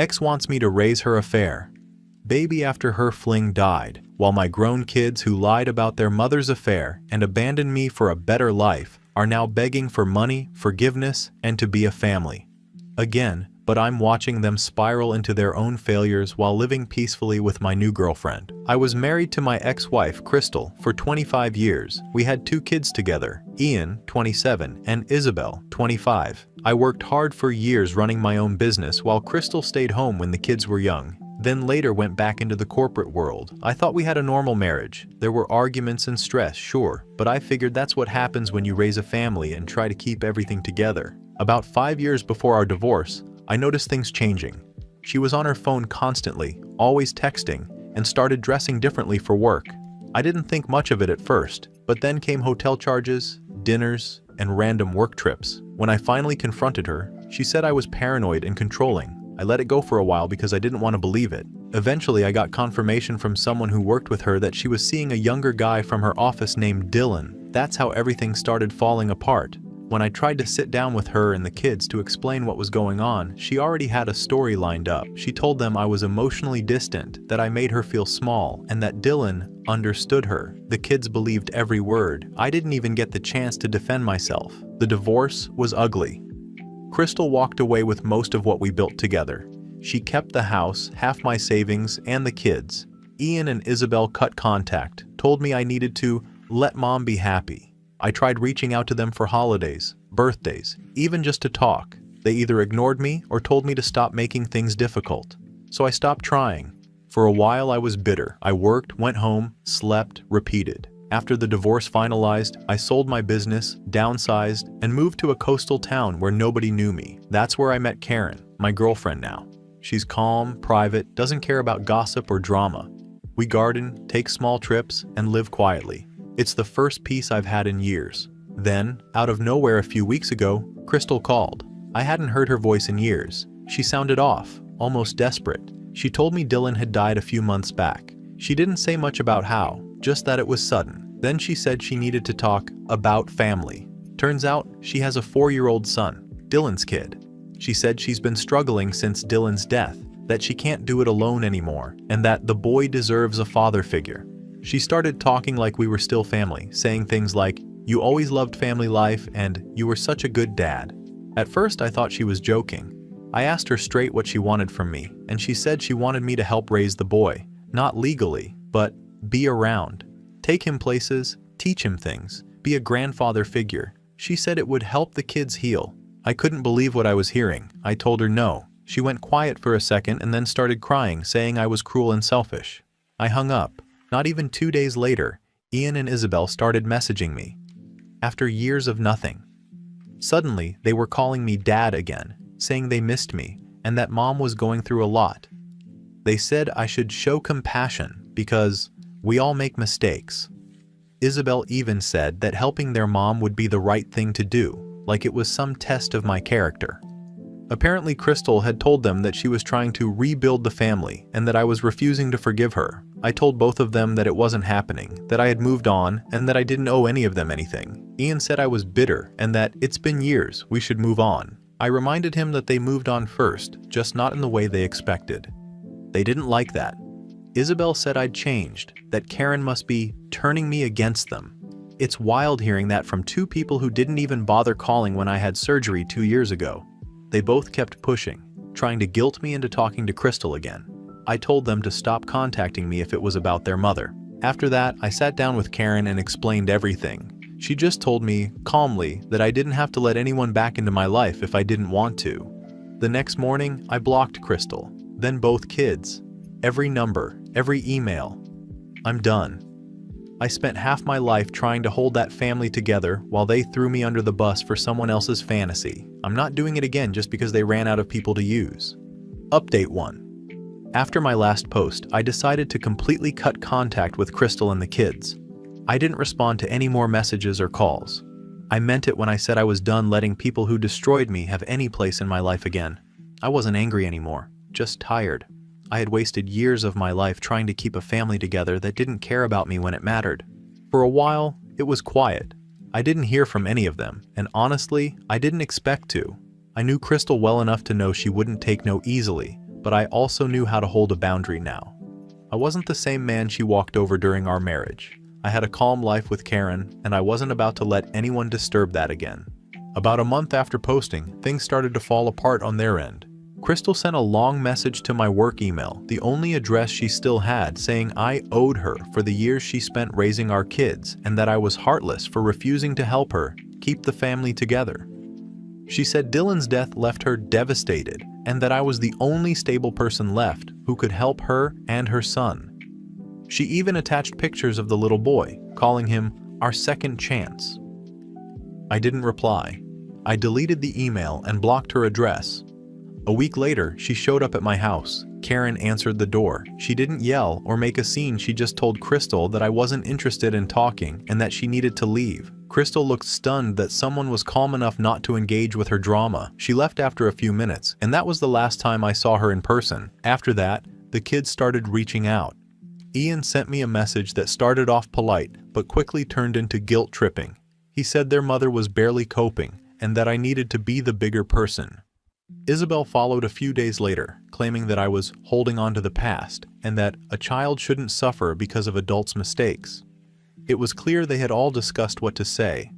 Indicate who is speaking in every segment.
Speaker 1: Ex wants me to raise her affair. Baby after her fling died, while my grown kids who lied about their mother's affair and abandoned me for a better life are now begging for money, forgiveness, and to be a family. Again, but I'm watching them spiral into their own failures while living peacefully with my new girlfriend. I was married to my ex-wife, Crystal, for 25 years. We had 2 kids together, Ian, 27, and Isabel, 25. I worked hard for years running my own business while Crystal stayed home when the kids were young. Then later went back into the corporate world. I thought we had a normal marriage. There were arguments and stress, sure, but I figured that's what happens when you raise a family and try to keep everything together. About 5 years before our divorce, I noticed things changing. She was on her phone constantly, always texting, and started dressing differently for work. I didn't think much of it at first, but then came hotel charges, dinners, and random work trips. When I finally confronted her, she said I was paranoid and controlling. I let it go for a while because I didn't want to believe it. Eventually, I got confirmation from someone who worked with her that she was seeing a younger guy from her office named Dylan. That's how everything started falling apart. When I tried to sit down with her and the kids to explain what was going on, she already had a story lined up. She told them I was emotionally distant, that I made her feel small, and that Dylan understood her. The kids believed every word. I didn't even get the chance to defend myself. The divorce was ugly. Crystal walked away with most of what we built together. She kept the house, half my savings, and the kids. Ian and Isabel cut contact, told me I needed to let mom be happy. I tried reaching out to them for holidays, birthdays, even just to talk. They either ignored me or told me to stop making things difficult. So I stopped trying. For a while I was bitter. I worked, went home, slept, repeated. After the divorce finalized, I sold my business, downsized, and moved to a coastal town where nobody knew me. That's where I met Karen, my girlfriend now. She's calm, private, doesn't care about gossip or drama. We garden, take small trips, and live quietly. It's the first peace I've had in years. Then, out of nowhere a few weeks ago, Crystal called. I hadn't heard her voice in years. She sounded off, almost desperate. She told me Dylan had died a few months back. She didn't say much about how, just that it was sudden. Then she said she needed to talk about family. Turns out, she has a 4-year-old son, Dylan's kid. She said she's been struggling since Dylan's death, that she can't do it alone anymore, and that the boy deserves a father figure. She started talking like we were still family, saying things like, "You always loved family life," and "You were such a good dad." At first I thought she was joking. I asked her straight what she wanted from me, and she said she wanted me to help raise the boy, not legally, but be around. Take him places, teach him things, be a grandfather figure. She said it would help the kids heal. I couldn't believe what I was hearing. I told her no. She went quiet for a second and then started crying, saying I was cruel and selfish. I hung up. Not even 2 days later, Ian and Isabel started messaging me. After years of nothing. Suddenly, they were calling me dad again, saying they missed me and that mom was going through a lot. They said I should show compassion because we all make mistakes. Isabel even said that helping their mom would be the right thing to do, like it was some test of my character. Apparently, Crystal had told them that she was trying to rebuild the family and that I was refusing to forgive her. I told both of them that it wasn't happening, that I had moved on, and that I didn't owe any of them anything. Ian said I was bitter and that it's been years, we should move on. I reminded him that they moved on first, just not in the way they expected. They didn't like that. Isabel said I'd changed, that Karen must be turning me against them. It's wild hearing that from 2 people who didn't even bother calling when I had surgery 2 years ago. They both kept pushing, trying to guilt me into talking to Crystal again. I told them to stop contacting me if it was about their mother. After that, I sat down with Karen and explained everything. She just told me, calmly, that I didn't have to let anyone back into my life if I didn't want to. The next morning, I blocked Crystal, then both kids. Every number, every email. I'm done. I spent half my life trying to hold that family together while they threw me under the bus for someone else's fantasy. I'm not doing it again just because they ran out of people to use. Update 1. After my last post, I decided to completely cut contact with Crystal and the kids. I didn't respond to any more messages or calls. I meant it when I said I was done letting people who destroyed me have any place in my life again. I wasn't angry anymore, just tired. I had wasted years of my life trying to keep a family together that didn't care about me when it mattered. For a while, it was quiet. I didn't hear from any of them, and honestly, I didn't expect to. I knew Crystal well enough to know she wouldn't take no easily, but I also knew how to hold a boundary now. I wasn't the same man she walked over during our marriage. I had a calm life with Karen, and I wasn't about to let anyone disturb that again. About a month after posting, things started to fall apart on their end. Crystal sent a long message to my work email, the only address she still had, saying I owed her for the years she spent raising our kids and that I was heartless for refusing to help her keep the family together. She said Dylan's death left her devastated and that I was the only stable person left who could help her and her son. She even attached pictures of the little boy, calling him our second chance. I didn't reply. I deleted the email and blocked her address. A week later, she showed up at my house. Karen answered the door. She didn't yell or make a scene, she just told Crystal that I wasn't interested in talking and that she needed to leave. Crystal looked stunned that someone was calm enough not to engage with her drama. She left after a few minutes, and that was the last time I saw her in person. After that, the kids started reaching out. Ian sent me a message that started off polite, but quickly turned into guilt-tripping. He said their mother was barely coping, and that I needed to be the bigger person. Isabel followed a few days later, claiming that I was holding on to the past and that a child shouldn't suffer because of adults' mistakes. It was clear they had all discussed what to say.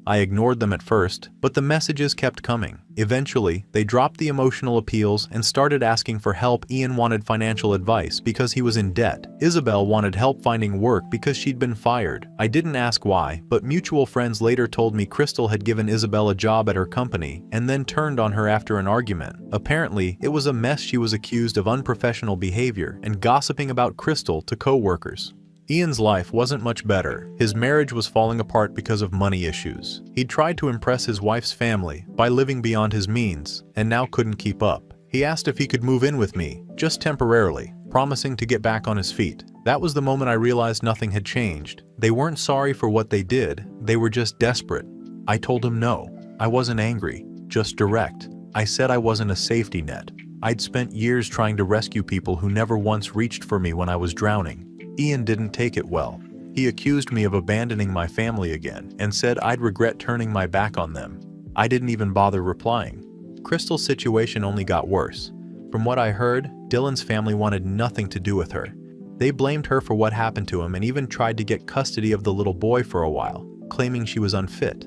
Speaker 1: I ignored them at first, but the messages kept coming. Eventually, they dropped the emotional appeals and started asking for help. Ian wanted financial advice because he was in debt. Isabel wanted help finding work because she'd been fired. I didn't ask why, but mutual friends later told me Crystal had given Isabel a job at her company and then turned on her after an argument. Apparently, it was a mess. She was accused of unprofessional behavior and gossiping about Crystal to co-workers. Ian's life wasn't much better. His marriage was falling apart because of money issues. He'd tried to impress his wife's family by living beyond his means, and now couldn't keep up. He asked if he could move in with me, just temporarily, promising to get back on his feet. That was the moment I realized nothing had changed. They weren't sorry for what they did, they were just desperate. I told him no. I wasn't angry, just direct. I said I wasn't a safety net. I'd spent years trying to rescue people who never once reached for me when I was drowning. Ian didn't take it well. He accused me of abandoning my family again and said I'd regret turning my back on them. I didn't even bother replying. Crystal's situation only got worse. From what I heard, Dylan's family wanted nothing to do with her. They blamed her for what happened to him and even tried to get custody of the little boy for a while, claiming she was unfit.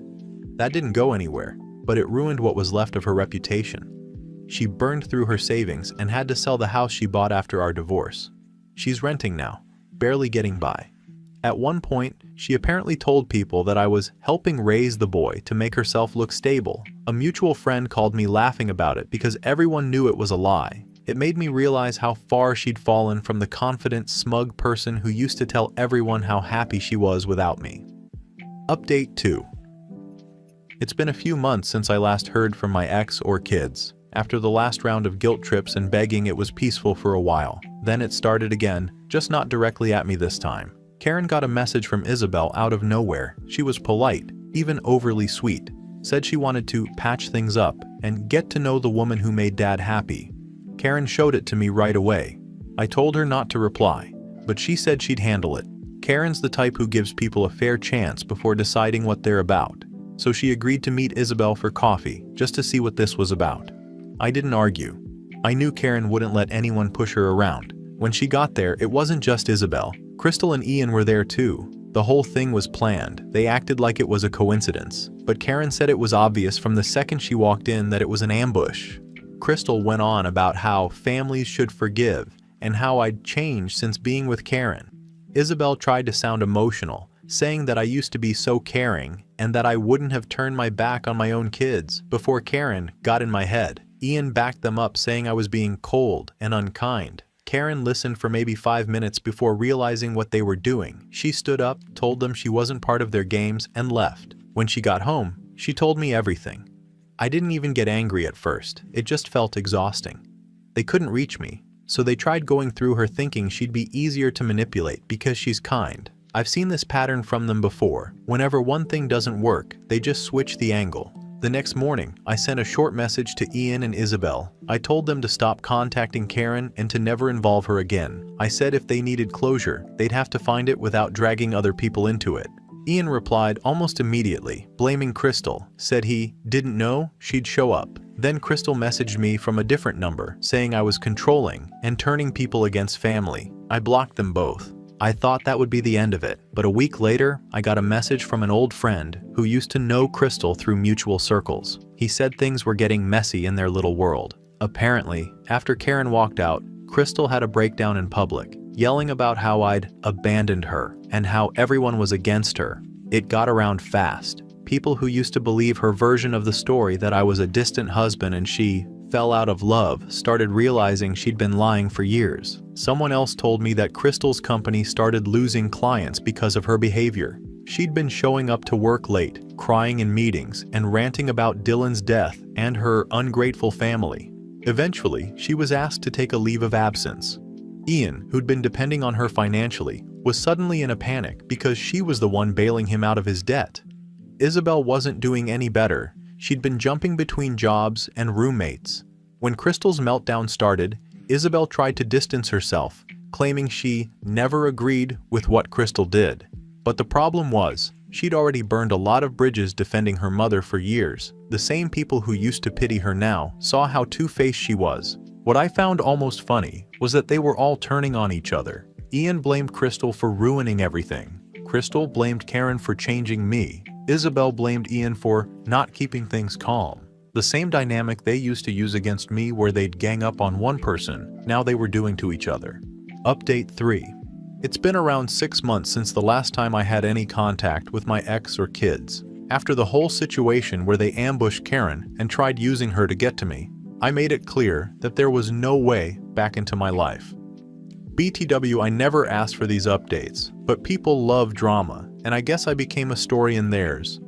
Speaker 1: That didn't go anywhere, but it ruined what was left of her reputation. She burned through her savings and had to sell the house she bought after our divorce. She's renting now, barely getting by. At one point, she apparently told people that I was helping raise the boy to make herself look stable. A mutual friend called me laughing about it because everyone knew it was a lie. It made me realize how far she'd fallen from the confident, smug person who used to tell everyone how happy she was without me. Update 2. It's been a few months since I last heard from my ex or kids. After the last round of guilt trips and begging, it was peaceful for a while. Then it started again, just not directly at me this time. Karen got a message from Isabel out of nowhere. She was polite, even overly sweet. Said she wanted to patch things up and get to know the woman who made Dad happy. Karen showed it to me right away. I told her not to reply, but she said she'd handle it. Karen's the type who gives people a fair chance before deciding what they're about. So she agreed to meet Isabel for coffee, just to see what this was about. I didn't argue. I knew Karen wouldn't let anyone push her around. When she got there, it wasn't just Isabel. Crystal and Ian were there too. The whole thing was planned. They acted like it was a coincidence. But Karen said it was obvious from the second she walked in that it was an ambush. Crystal went on about how families should forgive and how I'd changed since being with Karen. Isabel tried to sound emotional, saying that I used to be so caring and that I wouldn't have turned my back on my own kids before Karen got in my head. Ian backed them up, saying I was being cold and unkind. Karen listened for maybe 5 minutes before realizing what they were doing. She stood up, told them she wasn't part of their games, and left. When she got home, she told me everything. I didn't even get angry at first. It just felt exhausting. They couldn't reach me, so they tried going through her, thinking she'd be easier to manipulate because she's kind. I've seen this pattern from them before. Whenever one thing doesn't work, they just switch the angle. The next morning, I sent a short message to Ian and Isabel. I told them to stop contacting Karen and to never involve her again. I said if they needed closure, they'd have to find it without dragging other people into it. Ian replied almost immediately, blaming Crystal, said he didn't know she'd show up. Then Crystal messaged me from a different number, saying I was controlling and turning people against family. I blocked them both. I thought that would be the end of it, but a week later, I got a message from an old friend who used to know Crystal through mutual circles. He said things were getting messy in their little world. Apparently, after Karen walked out, Crystal had a breakdown in public, yelling about how I'd abandoned her and how everyone was against her. It got around fast. People who used to believe her version of the story that I was a distant husband and she fell out of love started realizing she'd been lying for years. Someone else told me that Crystal's company started losing clients because of her behavior. She'd been showing up to work late, crying in meetings, and ranting about Dylan's death and her ungrateful family. Eventually, she was asked to take a leave of absence. Ian, who'd been depending on her financially, was suddenly in a panic because she was the one bailing him out of his debt. Isabel wasn't doing any better. She'd been jumping between jobs and roommates. When Crystal's meltdown started, Isabel tried to distance herself, claiming she never agreed with what Crystal did. But the problem was, she'd already burned a lot of bridges defending her mother for years. The same people who used to pity her now saw how two-faced she was. What I found almost funny was that they were all turning on each other. Ian blamed Crystal for ruining everything. Crystal blamed Karen for changing me. Isabel blamed Ian for not keeping things calm. The same dynamic they used to use against me where they'd gang up on one person, now they were doing to each other. Update 3. It's been around 6 months since the last time I had any contact with my ex or kids. After the whole situation where they ambushed Karen and tried using her to get to me, I made it clear that there was no way back into my life. BTW, I never asked for these updates, but people love drama, and I guess I became a story in theirs.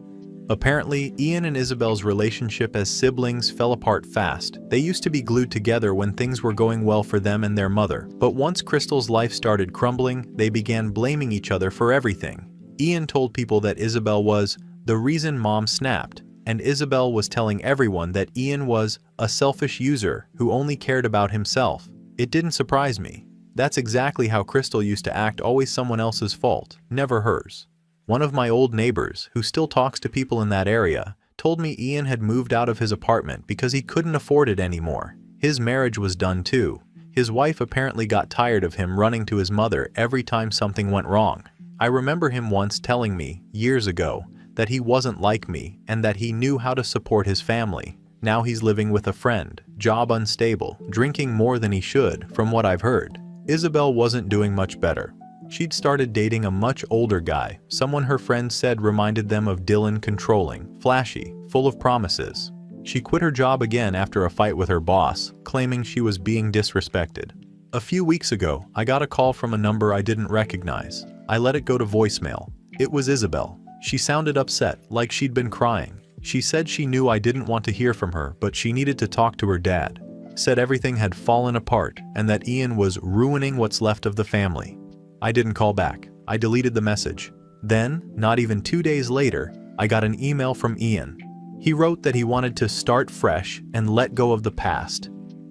Speaker 1: Apparently, Ian and Isabel's relationship as siblings fell apart fast. They used to be glued together when things were going well for them and their mother, but once Crystal's life started crumbling, they began blaming each other for everything. Ian told people that Isabel was the reason Mom snapped, and Isabel was telling everyone that Ian was a selfish user who only cared about himself. It didn't surprise me. That's exactly how Crystal used to act, always someone else's fault, never hers. One of my old neighbors, who still talks to people in that area, told me Ian had moved out of his apartment because he couldn't afford it anymore. His marriage was done too. His wife apparently got tired of him running to his mother every time something went wrong. I remember him once telling me, years ago, that he wasn't like me and that he knew how to support his family. Now he's living with a friend, job unstable, drinking more than he should, from what I've heard. Isabel wasn't doing much better. She'd started dating a much older guy, someone her friends said reminded them of Dylan, controlling, flashy, full of promises. She quit her job again after a fight with her boss, claiming she was being disrespected. A few weeks ago, I got a call from a number I didn't recognize. I let it go to voicemail. It was Isabel. She sounded upset, like she'd been crying. She said she knew I didn't want to hear from her, but she needed to talk to her dad. Said everything had fallen apart and that Ian was ruining what's left of the family. I didn't call back. I deleted the message. Then, not even 2 days later, I got an email from Ian. He wrote that he wanted to start fresh and let go of the past.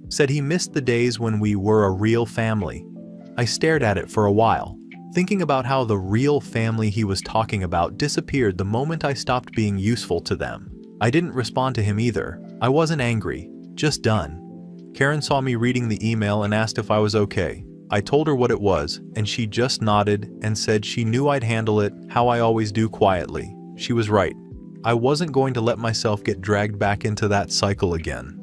Speaker 1: Said he missed the days when we were a real family. I stared at it for a while, thinking about how the real family he was talking about disappeared the moment I stopped being useful to them. I didn't respond to him either. I wasn't angry, just done. Karen saw me reading the email and asked if I was okay. I told her what it was, and she just nodded and said she knew I'd handle it how I always do, quietly. She was right. I wasn't going to let myself get dragged back into that cycle again.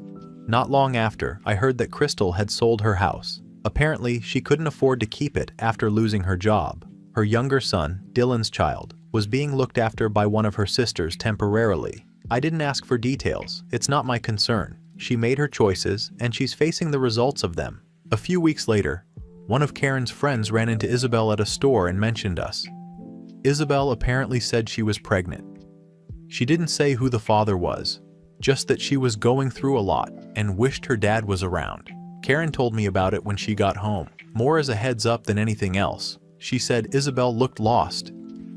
Speaker 1: Not long after, I heard that Crystal had sold her house. Apparently, she couldn't afford to keep it after losing her job. Her younger son, Dylan's child, was being looked after by one of her sisters temporarily. I didn't ask for details. It's not my concern. She made her choices, and she's facing the results of them. A few weeks later, one of Karen's friends ran into Isabel at a store and mentioned us. Isabel apparently said she was pregnant. She didn't say who the father was, just that she was going through a lot and wished her dad was around. Karen told me about it when she got home, more as a heads up than anything else. She said Isabel looked lost.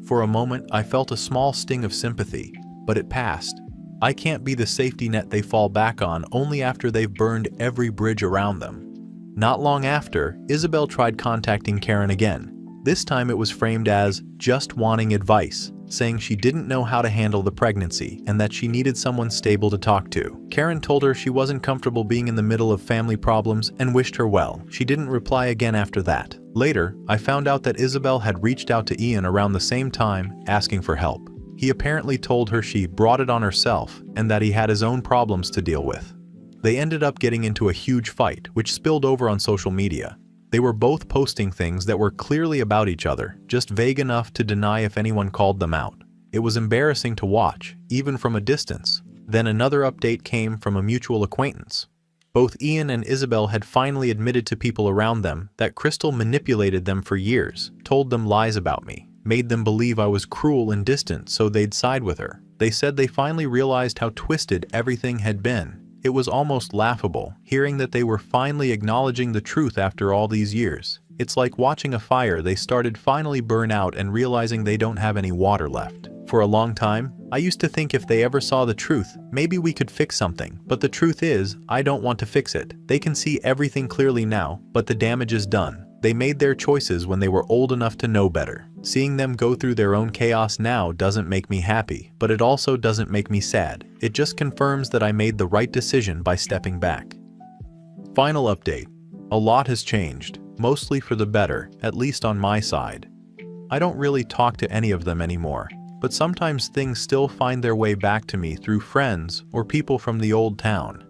Speaker 1: For a moment, I felt a small sting of sympathy, but it passed. I can't be the safety net they fall back on only after they've burned every bridge around them. Not long after, Isabel tried contacting Karen again. This time it was framed as just wanting advice. saying she didn't know how to handle the pregnancy and that she needed someone stable to talk to. Karen told her she wasn't comfortable being in the middle of family problems and wished her well. She didn't reply again after that. Later, I found out that Isabel had reached out to Ian around the same time, asking for help. He apparently told her she brought it on herself and that he had his own problems to deal with. They ended up getting into a huge fight, which spilled over on social media. They were both posting things that were clearly about each other, just vague enough to deny if anyone called them out. It was embarrassing to watch, even from a distance. Then another update came from a mutual acquaintance. Both Ian and Isabel had finally admitted to people around them that Crystal manipulated them for years, told them lies about me, made them believe I was cruel and distant so they'd side with her. They said they finally realized how twisted everything had been. It was almost laughable, hearing that they were finally acknowledging the truth after all these years. It's like watching a fire they started finally burn out and realizing they don't have any water left. For a long time, I used to think if they ever saw the truth, maybe we could fix something. But the truth is, I don't want to fix it. They can see everything clearly now, but the damage is done. They made their choices when they were old enough to know better. Seeing them go through their own chaos now doesn't make me happy, but it also doesn't make me sad. It just confirms that I made the right decision by stepping back. Final update. A lot has changed, mostly for the better, at least on my side. I don't really talk to any of them anymore, but sometimes things still find their way back to me through friends or people from the old town.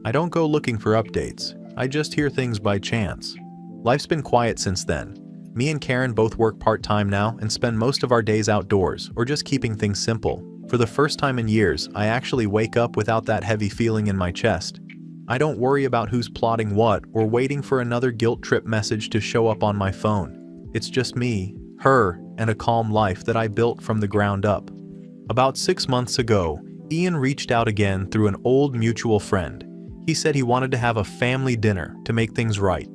Speaker 1: I don't go looking for updates, I just hear things by chance. Life's been quiet since then. Me and Karen both work part-time now and spend most of our days outdoors or just keeping things simple. For the first time in years, I actually wake up without that heavy feeling in my chest. I don't worry about who's plotting what or waiting for another guilt trip message to show up on my phone. It's just me, her, and a calm life that I built from the ground up. About 6 months ago, Ian reached out again through an old mutual friend. He said he wanted to have a family dinner to make things right.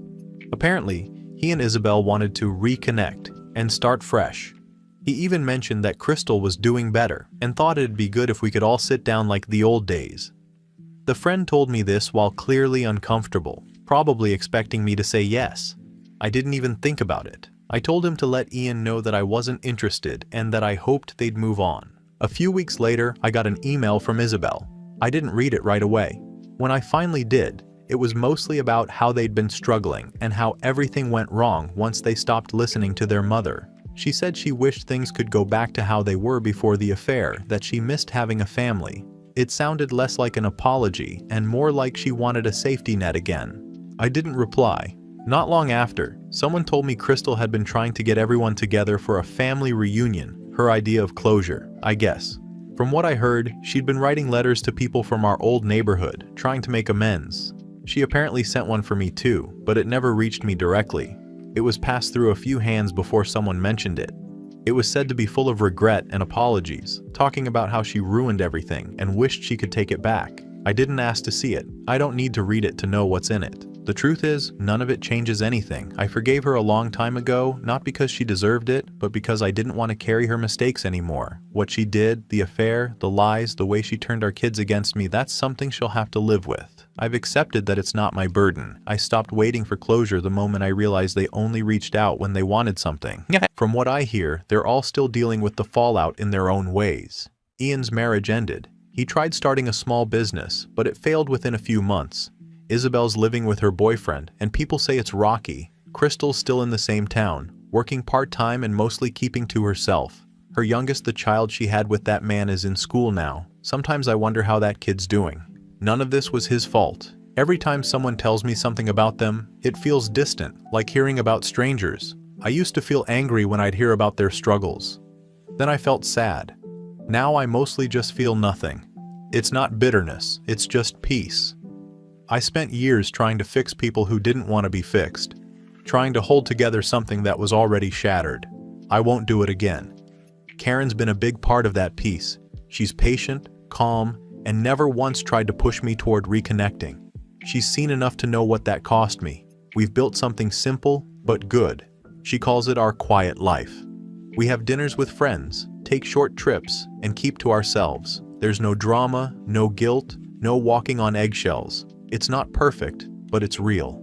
Speaker 1: Apparently, he and Isabel wanted to reconnect and start fresh. He even mentioned that Crystal was doing better and thought it'd be good if we could all sit down like the old days. The friend told me this while clearly uncomfortable, probably expecting me to say yes. I didn't even think about it. I told him to let Ian know that I wasn't interested and that I hoped they'd move on. A few weeks later, I got an email from Isabel. I didn't read it right away. When I finally did, it was mostly about how they'd been struggling and how everything went wrong once they stopped listening to their mother. She said she wished things could go back to how they were before the affair, that she missed having a family. It sounded less like an apology and more like she wanted a safety net again. I didn't reply. Not long after, someone told me Crystal had been trying to get everyone together for a family reunion, her idea of closure, I guess. From what I heard, she'd been writing letters to people from our old neighborhood, trying to make amends. She apparently sent one for me too, but it never reached me directly. It was passed through a few hands before someone mentioned it. It was said to be full of regret and apologies, talking about how she ruined everything and wished she could take it back. I didn't ask to see it. I don't need to read it to know what's in it. The truth is, none of it changes anything. I forgave her a long time ago, not because she deserved it, but because I didn't want to carry her mistakes anymore. What she did, the affair, the lies, the way she turned our kids against me, that's something she'll have to live with. I've accepted that it's not my burden. I stopped waiting for closure the moment I realized they only reached out when they wanted something. From what I hear, they're all still dealing with the fallout in their own ways. Ian's marriage ended. He tried starting a small business, but it failed within a few months. Isabel's living with her boyfriend, and people say it's rocky. Crystal's still in the same town, working part-time and mostly keeping to herself. Her youngest, the child she had with that man, is in school now. Sometimes I wonder how that kid's doing. None of this was his fault. Every time someone tells me something about them, it feels distant, like hearing about strangers. I used to feel angry when I'd hear about their struggles. Then I felt sad. Now I mostly just feel nothing. It's not bitterness, it's just peace. I spent years trying to fix people who didn't want to be fixed, trying to hold together something that was already shattered. I won't do it again. Karen's been a big part of that peace. She's patient, calm, and never once tried to push me toward reconnecting. She's seen enough to know what that cost me. We've built something simple, but good. She calls it our quiet life. We have dinners with friends, take short trips, and keep to ourselves. There's no drama, no guilt, no walking on eggshells. It's not perfect, but it's real.